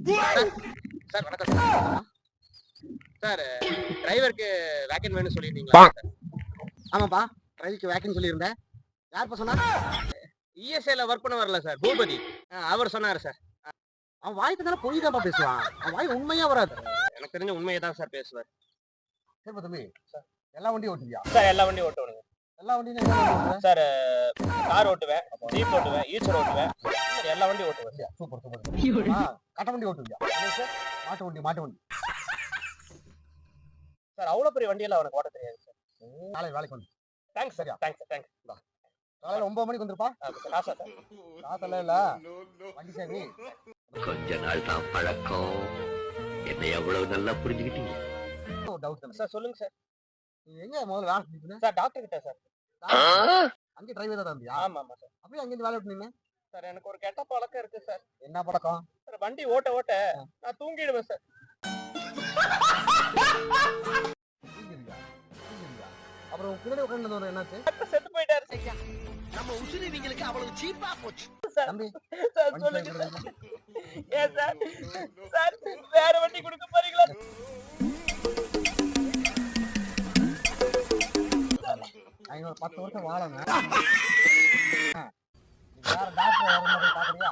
Sir வணக்கம் sir. Sir டிரைவருக்கு வேக்கன் வேணும்னு சொல்லியிருந்தீங்களா சார்? ஆமாப்பா, டிரைவிக்கு வேக்கன் சொல்லியிருந்தேன். யார்ப்பா சொன்னா? இஎஸ்ஐல ஒர்க் பண்ண வரல சார், பூபதி. அவர் சொன்னாரு சார். அவன் வாய்க்கு தானே பொய் தான்ப்பா பேசுவான். அவன் வாய் உண்மையா வராது. எனக்கு தெரிஞ்ச உண்மையை தான் சார் பேசுவார். சரிப்பா தம்பி, எல்லா வண்டியும் ஓட்டுவியா? சார் எல்லா வண்டியும் ஓட்டுவேங்க. எல்லா வண்டியும் என்ன வண்டி ஓட்டுவ? சார் கார் ஓட்டுவேன், ஜீப் ஓட்டுவேன், ஈச்சர் ஓட்டுவேன், எல்லா வண்டியும் ஓட்டுவேன். Super super. கட்ட வண்டி ஓட்டுவியா? மாட்டு வண்டி. சார் அவ்வளோ பெரிய வண்டியெல்லாம் அவனுக்கு ஓட்ட தெரியாது சார். நாளை வேலைக்கு வந்து. Thanks sir, thanks thanks. காலையில 9 மணிக்கு வந்துருப்பா. காசா சார்? காசெல்லாம் இல்ல, வண்டி சேவி. கொஞ்ச நாள் தான் பழக்கம். என்னை எவ்வளவு நல்லா புரிஞ்சுக்கிட்டீங்க. டவுட் தானே சார் சொல்லுங்க சார். நீ எங்க முதல்ல வேலை செஞ்சுட்டு? சார் டாக்டர் கிட்ட சார். அங்க டிரைவர் தான் இருந்தியா? ஆமா ஆமா சார். அப்படியே அங்க வேலை விட்டு நின்னு? சார் எனக்கு ஒரு கெட்ட பழக்கம் இருக்கு சார். என்ன பழக்கம்? சார் வண்டி ஓட்ட ஓட்ட நான் தூங்கிடுவேன் சார். தூங்கிடுவியா? அப்புறம் பின்னாடி உட்காந்து என்னாச்சு? செத்து போயிட்டாரு நம்ம உசுரிவங்களுக்கு அவ்வளவு சீப்பா போச்சு. தம்பி சார். சொல்லுங்க சார். ஏன் சார்? சார் வேற வண்டி கொடுக்க போறீங்களா? அவங்க 10 வருஷம் வாழணும். வேற டாக்டர் பாக்குறியா?